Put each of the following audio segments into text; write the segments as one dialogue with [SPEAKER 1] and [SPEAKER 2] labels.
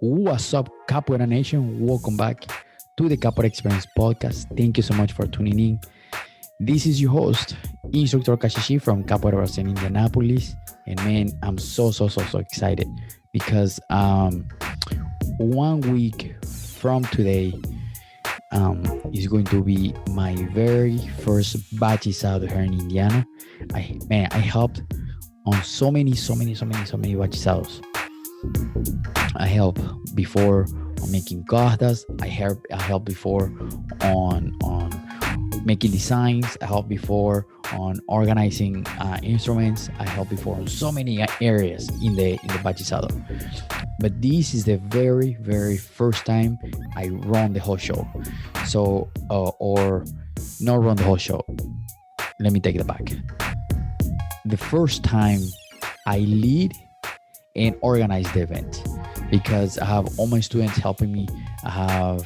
[SPEAKER 1] What's up, Capoeira Nation? Welcome back to the Capoeira Experience podcast. Thank you so much for tuning in. This is your host, Instructor Kashishi from Capoeira Brazil in Indianapolis. And man, I'm so excited because 1 week from today is going to be my very first batches out here in Indiana. I helped on so many batches. I help before on making cartas. I help before on making designs. I help before on organizing instruments. I help before on so many areas in the bachillerato. But this is the very first time I run the whole show. So or not run the whole show. Let me take it back. The first time I lead and organize the event because I have all my students helping me. All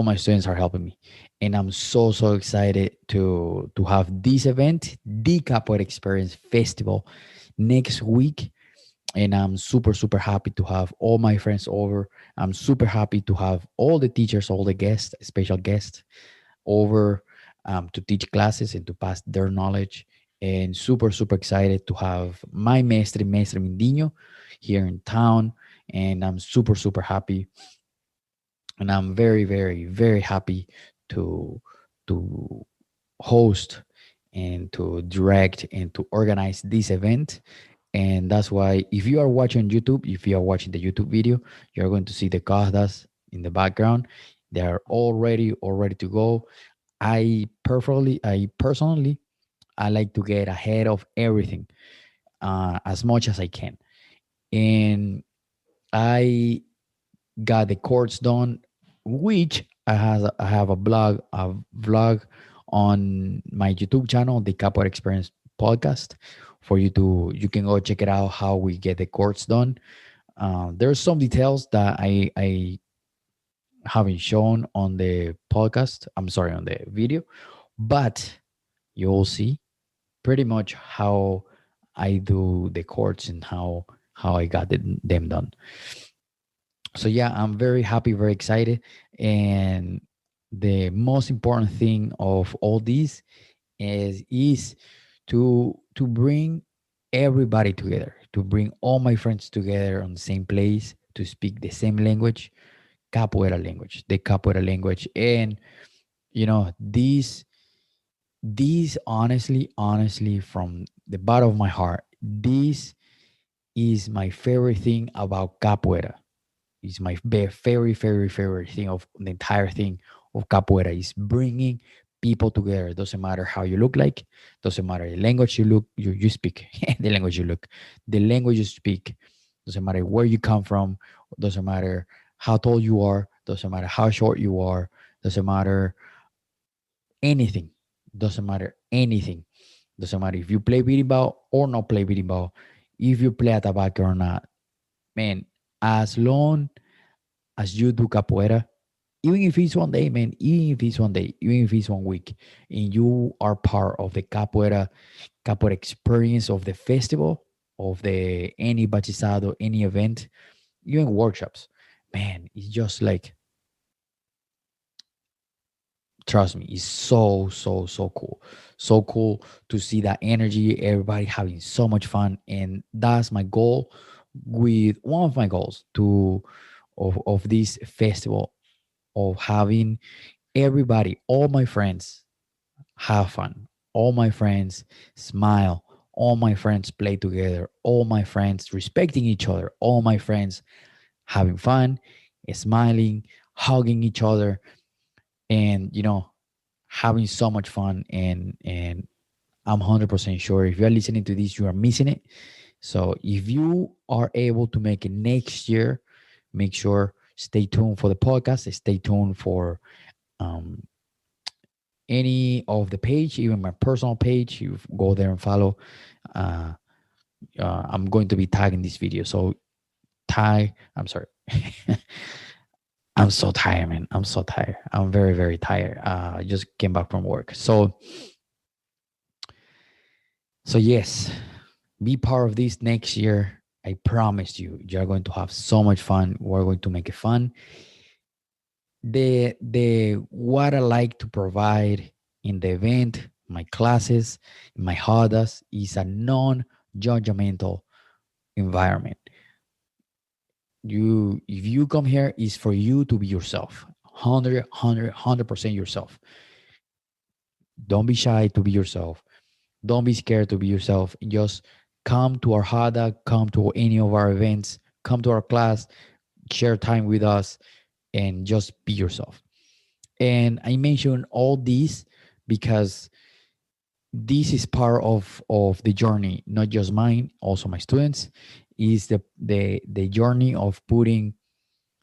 [SPEAKER 1] my students are helping me, and I'm so excited to have this event, the Capoeira Experience Festival, next week. And I'm super happy to have all my friends over. I'm super happy to have all the teachers, all the guests, special guests over to teach classes and to pass their knowledge. And super excited to have my Mestre Mindinho here in town. And I'm super happy. And I'm very happy to to host and to direct and to organize this event. And that's why if you are watching YouTube, if you are watching the YouTube video, you're going to see the cartas in the background. They are all ready to go. I personally, I like to get ahead of everything as much as I can. And I got the chords done, which I have a vlog on my YouTube channel, the Capoeira Experience Podcast, for you can go check it out how we get the chords done. There's some details that I haven't shown on the podcast. I'm sorry, on the video, but you'll see pretty much how I do the chords and how I got them done. So yeah, I'm very happy, very excited, and the most important thing of all this is to bring everybody together, to bring all my friends together on the same place to speak the same language, the capoeira language. And this honestly, from the bottom of my heart, this is my favorite thing about capoeira. Is my favorite thing of the entire thing of capoeira is bringing people together. Doesn't matter how you look like, doesn't matter the language you speak, the language you look, the language you speak, doesn't matter where you come from, doesn't matter how tall you are, doesn't matter how short you are, doesn't matter anything, doesn't matter anything, doesn't matter if you play birimbau or not play birimbau, if you play atabaque or not, man. As long as you do capoeira, even if it's one day, man, even if it's 1 week, and you are part of the capoeira experience of the festival, of the any bachizado, any event, even workshops, man, it's just like, trust me, it's so cool. So cool to see that energy, everybody having so much fun. And that's my goal, with one of my goals of this festival, of having everybody, all my friends, have fun, all my friends smile, all my friends play together, all my friends respecting each other, all my friends having fun, smiling, hugging each other, and having so much fun. And I'm 100% sure if you're listening to this, you are missing it. So if you are able to make it next year, make sure stay tuned for the podcast, stay tuned for um, any of the page, even my personal page. You go there and follow. uh, I'm going to be tagging this video, so tag. I'm sorry. I'm so tired, man. I'm so tired. I'm very tired. I just came back from work. So yes, be part of this next year. I promise you, you're going to have so much fun. We're going to make it fun. The what I like to provide in the event, my classes, my hadas is a non-judgmental environment. You if you come here is for you to be yourself. 100% yourself. Don't be shy to be yourself. Don't be scared to be yourself. Just come to our hada, come to any of our events, come to our class, share time with us, and just be yourself. And I mention all these because this is part of the journey, not just mine, also my students, is the journey of putting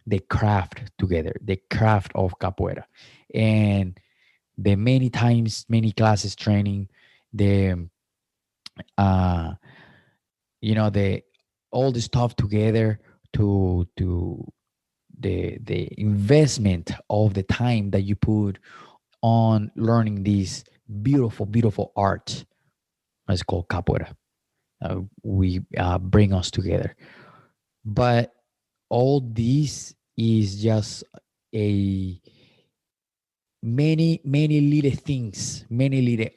[SPEAKER 1] the craft together, the craft of capoeira. And the many times, many classes training, the uh the all the stuff together to the investment of the time that you put on learning this beautiful, beautiful art. It's called capoeira. We bring us together, but all this is just a many little things, many little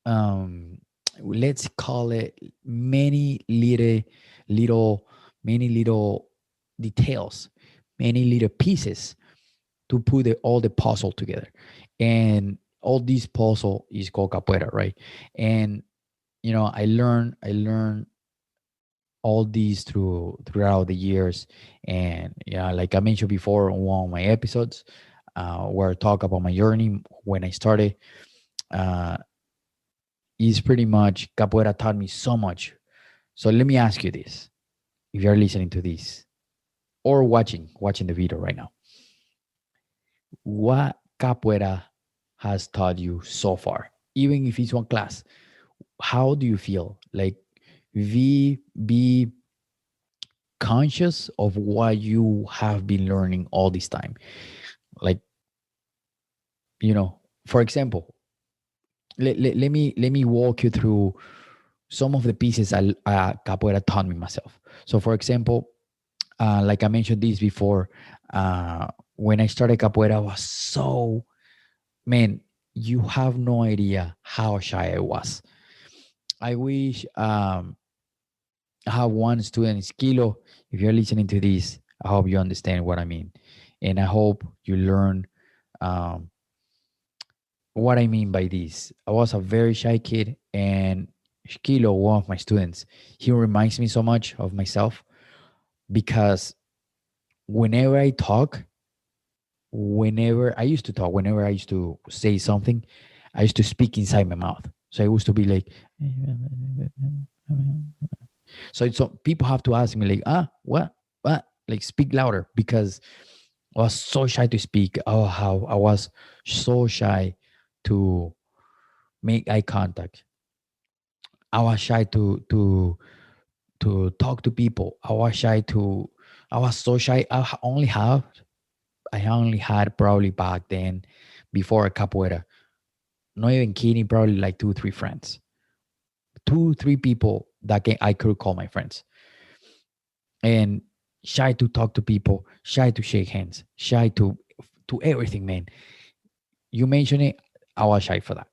[SPEAKER 1] um let's call it many little many little details, many little pieces to put all the puzzle together. And all this puzzle is called capoeira, right? And I learned all these throughout the years. And yeah, like I mentioned before on one of my episodes, where I talk about my journey when I started, uh, is pretty much capoeira taught me so much. So let me ask you this: if you're listening to this or watching the video right now, what capoeira has taught you so far? Even if it's one class, how do you feel? Like, be conscious of what you have been learning all this time. Like, for example, let me walk you through some of the pieces capoeira taught me myself. So, for example, like I mentioned this before, uh, when I started capoeira, I was so, man, you have no idea how shy I was. I wish I have one student, Skilo. If you're listening to this, I hope you understand what I mean. And I hope you learn um, what I mean by this. I was a very shy kid, and Skilo, one of my students, he reminds me so much of myself because whenever I talk, whenever I used to talk, whenever I used to say something, I used to speak inside my mouth. So I used to be like, so people have to ask me like, what, like speak louder because I was so shy to speak. Oh, how I was so shy to make eye contact. I was shy to talk to people. I was so shy. I only had probably back then, before capoeira, not even kidding, probably like two, three friends, two, three people that I could call my friends. And shy to talk to people, shy to shake hands, shy to everything, man. You mentioned it, I was shy for that,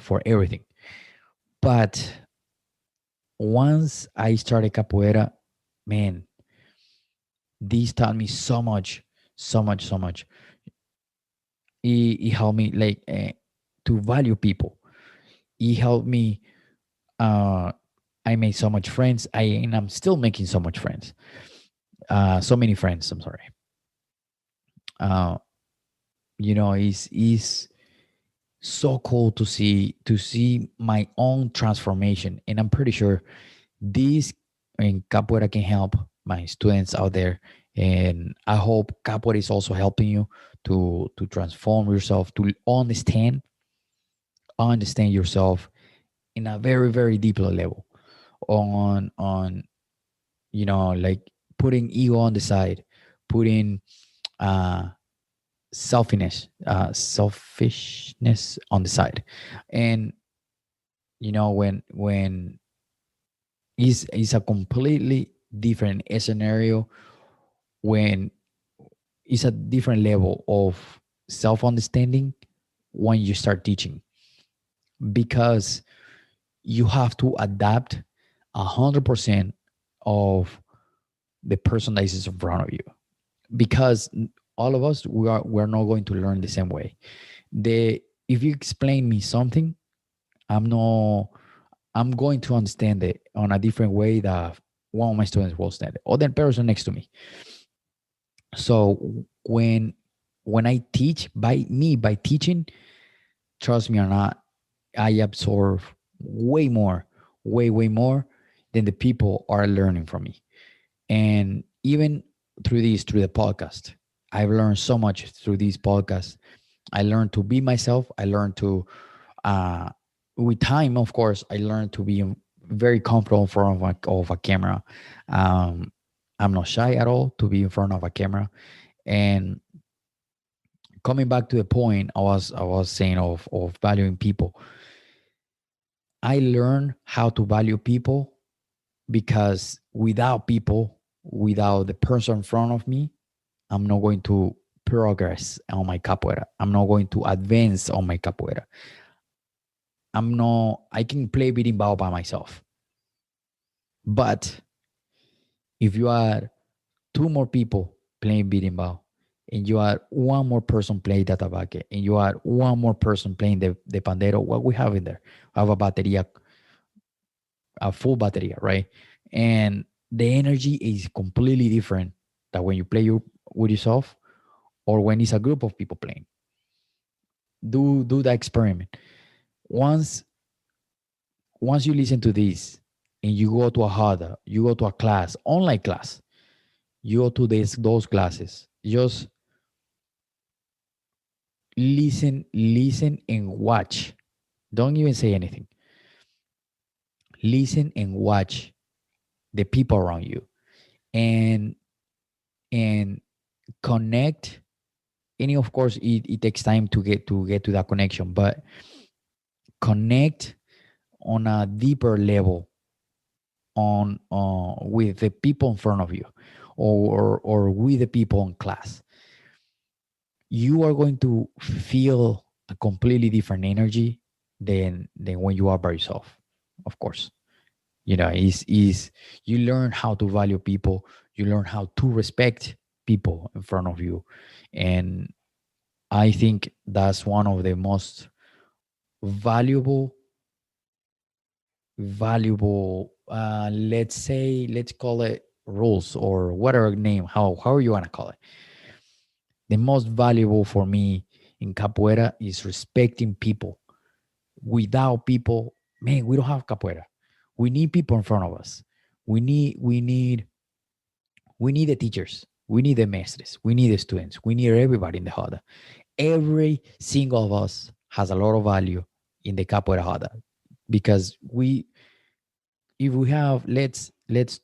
[SPEAKER 1] for everything. But once I started capoeira, man, this taught me so much, so much, so much. It helped me like to value people. It helped me. Uh, I made so much friends. I'm still making so much friends. So many friends. I'm sorry. Uh, is so cool to see my own transformation, and I'm pretty sure this in capoeira can help my students out there. And I hope capoeira is also helping you to transform yourself, to understand yourself in a very, very deeper level, on like putting ego on the side, putting uh selfishness on the side. And when is a completely different scenario when it's a different level of self-understanding when you start teaching, because you have to adapt 100% of the person that is in front of you, because all of us, we're not going to learn the same way. The If you explain me something, i'm no I'm going to understand it on a different way that one of my students will understand it, or the person next to me. So when I teach, by teaching, trust me or not, I absorb way more, way more than the people are learning from me. And even through the podcast, I've learned so much through these podcasts. I learned to be myself. I learned to, uh, with time, of course, I learned to be very comfortable in front of a camera. Um, I'm not shy at all to be in front of a camera. And coming back to the point I was saying of valuing people, I learned how to value people because without people, without the person in front of me, I'm not going to progress on my capoeira. I'm not going to advance on my capoeira. I can play berimbau by myself. But if you are two more people playing berimbau, and you are one more person playing databaque, and you are one more person playing the pandero, what we have in there? We have a bateria, a full bateria, right? And the energy is completely different than when you play with yourself or when it's a group of people playing. Do that experiment. Once once you listen to this and you go to a hada, you go to a class, online class, you go to those classes, just listen and watch. Don't even say anything. Listen and watch the people around you, and and connect. And of course, it takes time to get to that connection, but connect on a deeper level on with the people in front of you, or with the people in class. You are going to feel a completely different energy than when you are by yourself. Of course, is you learn how to value people, you learn how to respect people in front of you. And I think that's one of the most valuable let's call it rules, or whatever name, how you want to call it. The most valuable for me in capoeira is respecting people. Without people, man, we don't have capoeira. We need people in front of us. We need we need we need the teachers, we need the mestres, we need the students, we need everybody in the hada. Every single of us has a lot of value in the capoeira hada, because we if we have let's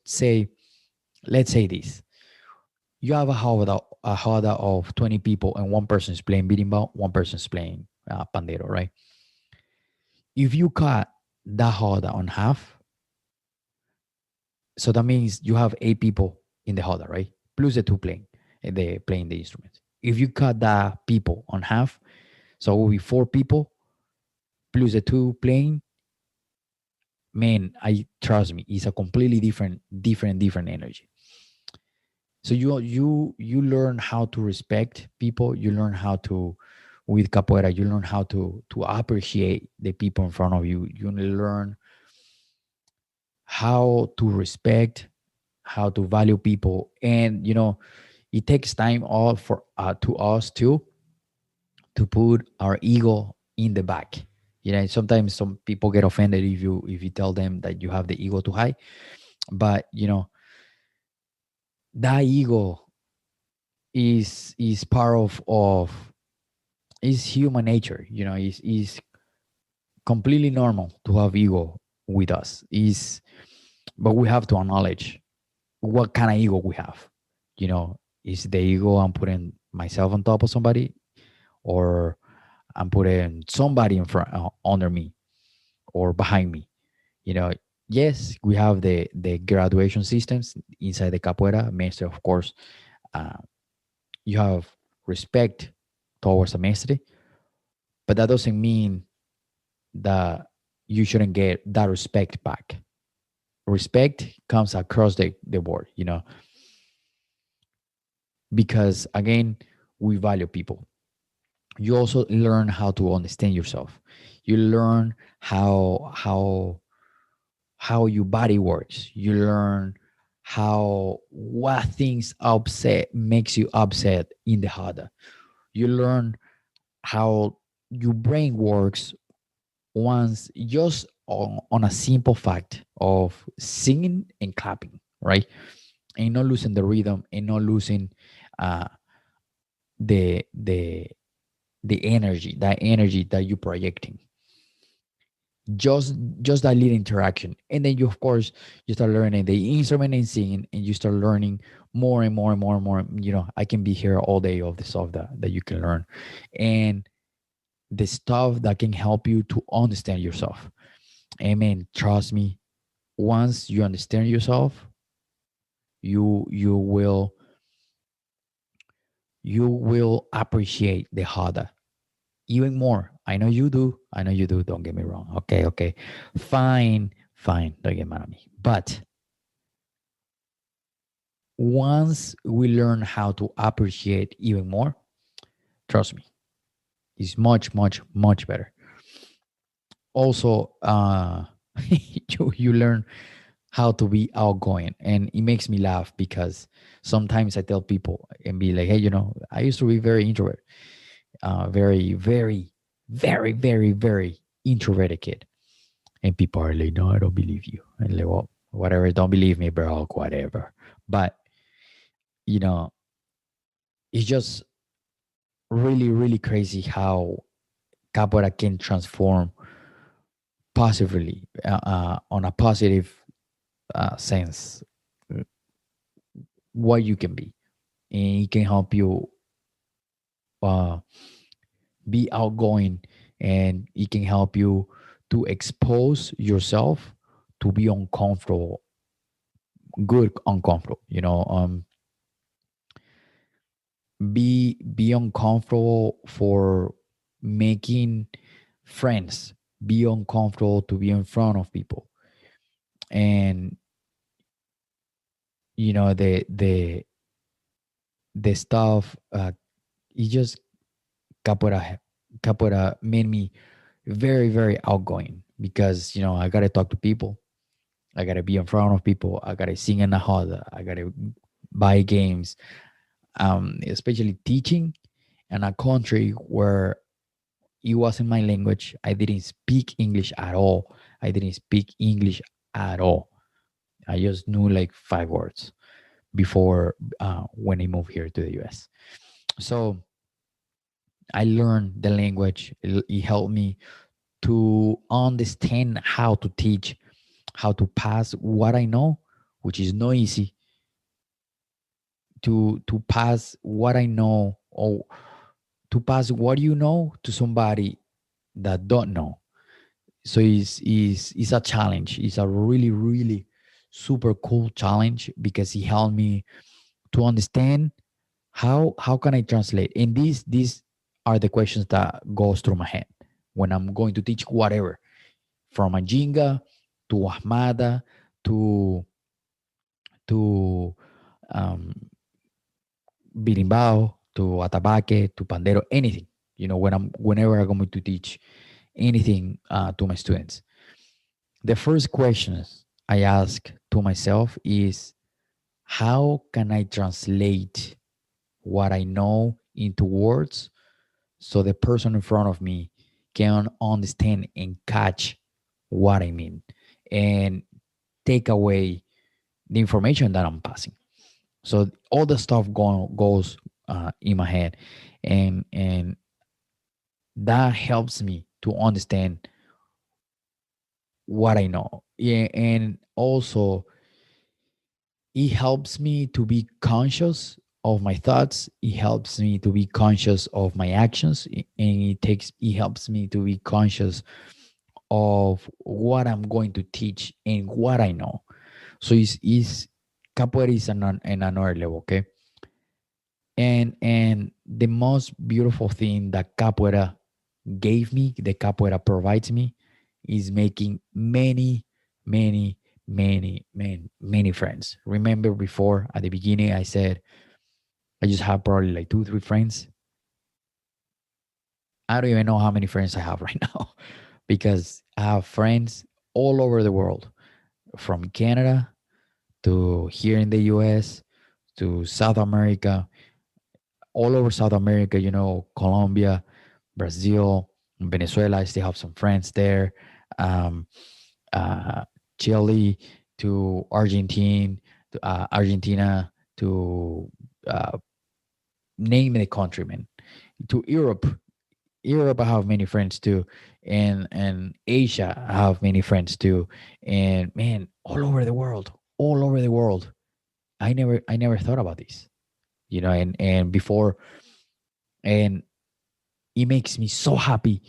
[SPEAKER 1] say this. You have a hada of 20 people, and one person is playing berimbau, one person is playing pandero, right? If you cut that hada on half, so that means you have 8 people in the hada, right? Plus the two playing the instruments. If you cut the people on half, so it will be 4 people plus the two playing. Man, I trust me, it's a completely different energy. So you learn how to respect people. You learn how to, with capoeira, you learn how to appreciate the people in front of you. You learn how to respect, how to value people. And it takes time all for to us too, to put our ego in the back. Sometimes some people get offended if you tell them that you have the ego too high. But that ego is part of is human nature. Is completely normal to have ego with us. Is But we have to acknowledge what kind of ego we have. Is the ego I'm putting myself on top of somebody, or I'm putting somebody in front under me or behind me. You know, Yes, we have the graduation systems inside the capoeira master. Of course, uh, you have respect towards a master, but that doesn't mean that you shouldn't get that respect back. Respect comes across the board, because again, we value people. You also learn how to understand yourself. You learn how your body works. You learn how what things upset makes you upset in the heart. You learn how your brain works once just on a simple fact of singing and clapping, right? And not losing the rhythm and not losing uh, the the the energy, that energy that you're projecting. Just that little interaction, and then you, of course, you start learning the instrument and singing, and you start learning more and more and more and more. I can be here all day of the stuff that you can learn, and the stuff that can help you to understand yourself. Amen. Trust me, once you understand yourself, you will appreciate the harder even more. I know you do. I know you do. Don't get me wrong. Okay, okay. Fine, fine. Don't get mad at me. But once we learn how to appreciate even more, trust me, it's much, much, much better. Also, you learn how to be outgoing, and it makes me laugh because sometimes I tell people and be like, hey, I used to be very introvert, very, very, very, very, very introverted kid. And people are like, no, I don't believe you. And like, well, whatever, don't believe me, bro, whatever. But, you know, it's just really, really crazy how Capoeira can transform positively, on a positive sense, what you can be. And it can help you uh, be outgoing, and it can help you to expose yourself to be uncomfortable, good uncomfortable, be uncomfortable for making friends, be uncomfortable to be in front of people. And the stuff, it just capoeira made me very, very outgoing, because I gotta talk to people, I gotta be in front of people, I gotta sing in the hall, I gotta buy games, especially teaching in a country where it wasn't my language. I didn't speak English at all. I didn't speak English at all. I just knew like 5 words before, when I moved here to the US. So I learned the language. It helped me to understand how to teach, how to pass what I know, which is not easy, to pass what I know, or to pass what you know to somebody that don't know. So it's a challenge. It's a really, really super cool challenge, because he helped me to understand how can I translate. And these are the questions that goes through my head when I'm going to teach whatever, from a jinga to ahmada to to um, birimbao to atabaque to pandero, anything. Whenever I'm going to teach anything, to my students, the first questions I ask to myself is, how can I translate what I know into words, so the person in front of me can understand and catch what I mean, and take away the information that I'm passing. So all the stuff goes in my head, and that helps me to understand what I know. Yeah, and also it helps me to be conscious of my thoughts. It helps me to be conscious of my actions, and it helps me to be conscious of what I'm going to teach and what I know. So it's capoeira is an another level, okay? And the most beautiful thing that capoeira gave me, the capoeira provides me, is making many, many friends. Remember before at the beginning I said I just have probably like two, three friends. I don't even know how many friends I have right now because I have friends all over the world, from Canada to here in the US to South America, all over South America, Colombia, Brazil, Venezuela. I still have some friends there. Um, uh, Chile to Argentina to uh, name the countryman, to Europe. Europe, I have many friends too, and Asia, I have many friends too, and man, all over the world. I never thought about this, and before, and it makes me so happy.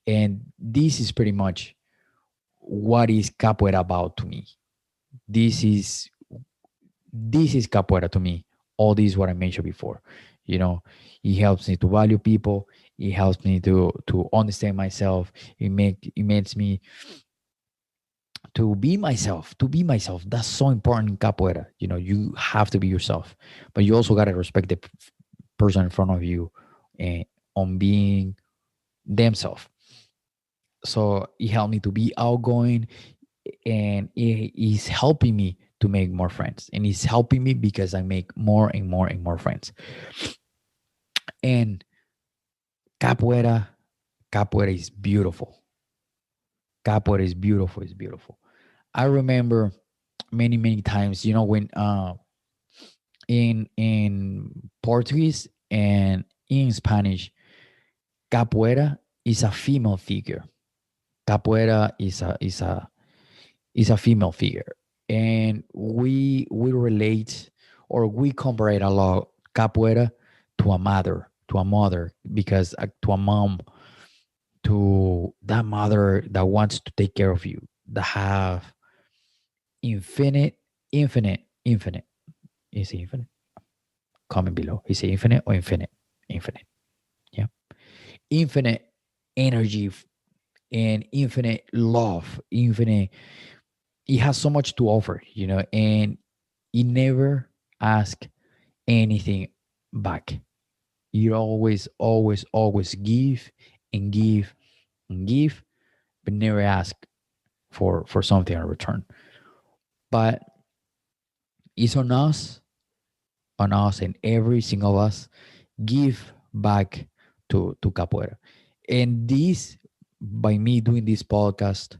[SPEAKER 1] And this is pretty much what is capoeira about to me. This is this is capoeira to me. All this what I mentioned before. You know, it helps me to value people. It helps me to understand myself. It makes me to be myself. To be myself. That's so important in capoeira. You have to be yourself, but you also gotta respect the person in front of you, and on being themselves. So it helped me to be outgoing, and it is helping me to make more friends, and it's helping me because I make more and more and more friends. And capoeira capoeira is beautiful. Capoeira is beautiful. It's beautiful. I remember many times, when in Portuguese and in Spanish, capoeira is a female figure. Capoeira is a female figure, and we relate, or we compare a lot capoeira to a mother, because to a mom, to that mother that wants to take care of you, that have infinite. Is it infinite? Comment below. Is it infinite or infinite? Infinite. Yeah. Infinite energy, and infinite love. Infinite. It has so much to offer, and it never ask anything back. You always give and give and give, but never ask for something in return. But it's on us, and every single of us give back to capoeira. And this, by me doing this podcast,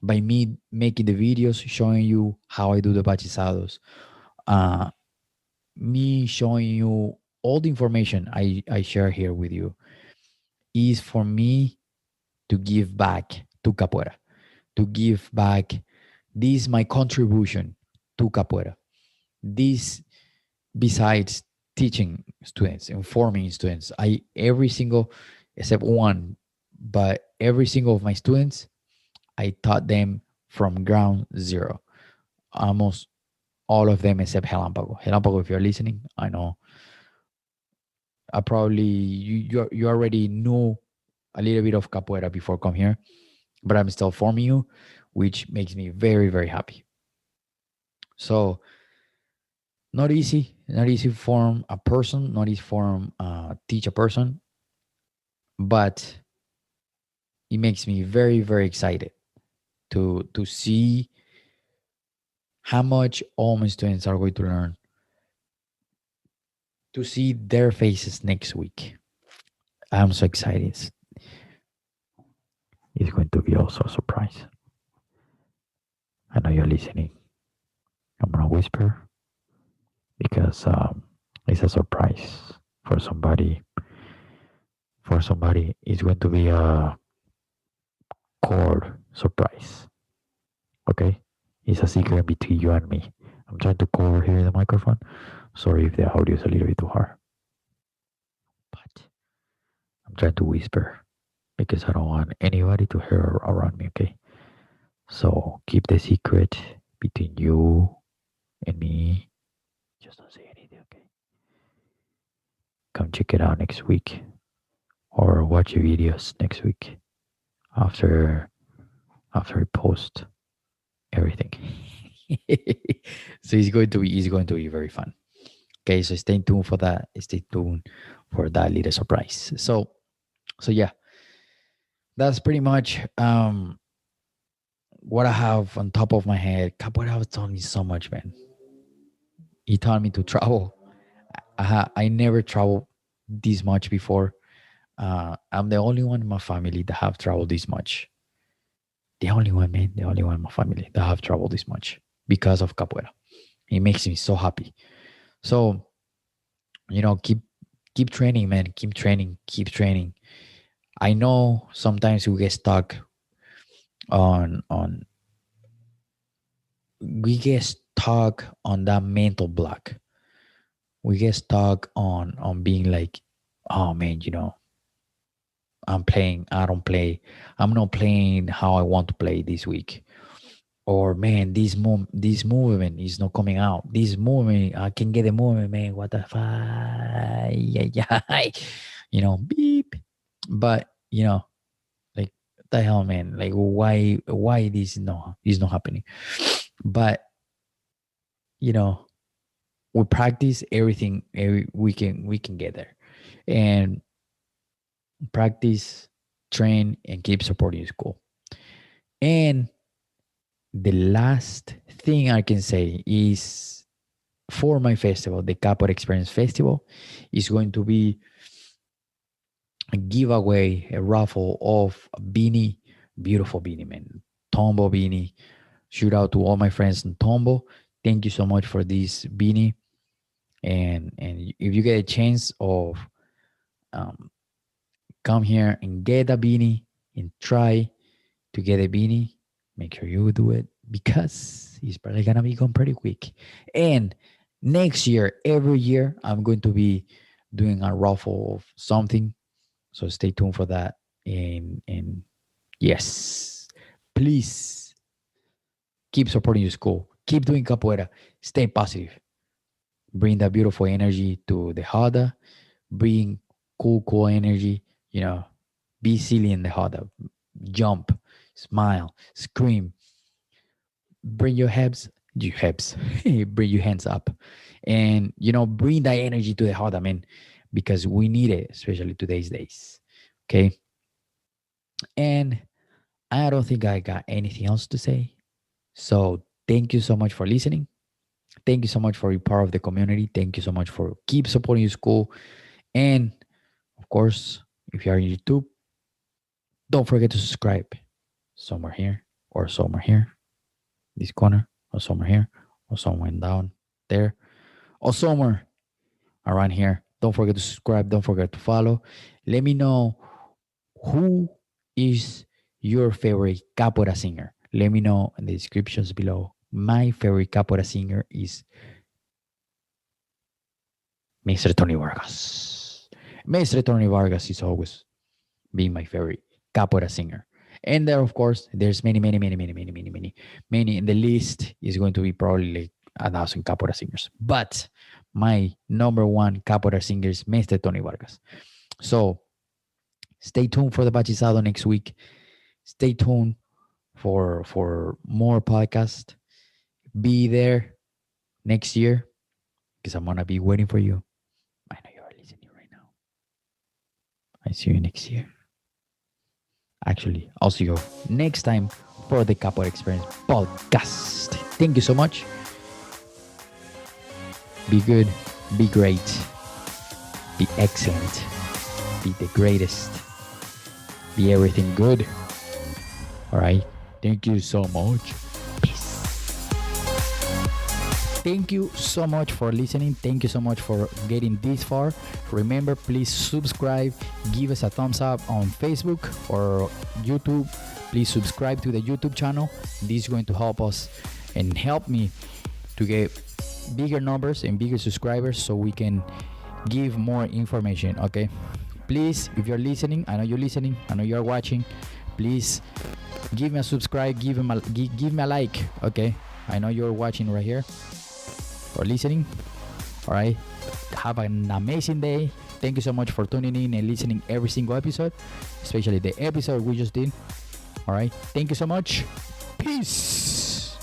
[SPEAKER 1] by me making the videos showing you how I do the bachisados, uh, me showing you all the information I share here with you, is for me to give back to capoeira, to give back. This is my contribution to capoeira. This, besides teaching students, informing students, I every single, except one, but every single of my students, I taught them from ground zero. Almost all of them except Helampago, if you're listening, I know I probably you already know a little bit of capoeira before come here, but I'm still forming you, which makes me very, very happy. So not easy form a person, not easy form teach a person, but it makes me very, very excited to see how much all my students are going to learn, to see their faces next week. I'm so excited. It's going to be also a surprise. I know you're listening. I'm gonna whisper because it's a surprise for somebody. For somebody, it's going to be a chord surprise. Okay, it's a secret between you and me. I'm trying to cover here the microphone. Sorry if the audio is a little bit too hard, but I'm trying to whisper. because I don't want anybody to hear around me, okay? So keep the secret between you and me. Just don't say anything, okay? Come check it out next week or watch your videos next week after I post everything. So it's going to be very fun. Okay, so stay tuned for that. Stay tuned for that little surprise. So yeah, that's pretty much what I have on top of my head. Capoeira was taught me so much, man. He taught me to travel. I never traveled this much before. I'm the only one in my family that have traveled this much. The only one, man. The only one in my family that have traveled this much because of capoeira. It makes me so happy. So keep training, man. Keep training. Keep training. I know sometimes we get stuck on we get stuck on that mental block. We get stuck on being like, oh man, I'm playing, I don't play, I'm not playing how I want to play this week. Or man, this movement is not coming out. This movement, I can get the movement, man. What the fuck? Yeah, yeah. Beep. But like what the hell, man? Like why this is not happening? But you know, we practice everything. We can get there, and practice, train, and keep supporting school. And the last thing I can say is for my festival, the Capoeira Experience Festival, is going to be a giveaway, a raffle of a beanie, beautiful beanie, man. Tombo beanie. Shout out to all my friends in Tombo. Thank you so much for this beanie. And if you get a chance of um, come here and get a beanie and try to get a beanie, make sure you do it because it's probably gonna be gone pretty quick. And next year, every year, I'm going to be doing a raffle of something. So stay tuned for that. And yes, please keep supporting your school. Keep doing capoeira. Stay positive. Bring that beautiful energy to the Hada. Bring cool energy. Be silly in the Hada. Jump, smile, scream. Bring your heads, bring your hands up, and bring that energy to the Hada, man, because we need it, especially today's days. Okay, and I don't think I got anything else to say. So thank you so much for listening. Thank you so much for being part of the community. Thank you so much for keep supporting your school. And of course, if you are on YouTube, don't forget to subscribe. Somewhere here or somewhere here, this corner, or somewhere here, or somewhere down there, or somewhere around here. Don't forget to subscribe. Don't forget to follow. Let me know who is your favorite capoeira singer. Let me know in the descriptions below. My favorite capoeira singer is Mr. Tony Vargas. Mr. Tony Vargas is always being my favorite capoeira singer. And there, of course, there's many. And the list is going to be probably like 1,000 capoeira singers. But my number one capoeira singer is Mr. Tony Vargas. So stay tuned for the Bachisado next week. Stay tuned for more podcast. Be there next year because I'm gonna be waiting for you. I know you're listening right now. I see you next year. Actually, I'll see you next time for the Capoeira Experience podcast. Thank you so much. Be good, be great, be excellent, be the greatest, be everything good. All right. Thank you so much. Peace. Thank you so much for listening. Thank you so much for getting this far. Remember, please subscribe. Give us a thumbs up on Facebook or YouTube. Please subscribe to the YouTube channel. This is going to help us and help me to get bigger numbers and bigger subscribers so we can give more information. Okay. Please, if you're listening, I know you're listening, I know you're watching, please give me a subscribe, give me a like. Okay, I know you're watching right here or listening. All right, have an amazing day. Thank you so much for tuning in and listening every single episode, especially the episode we just did. All right, thank you so much. Peace.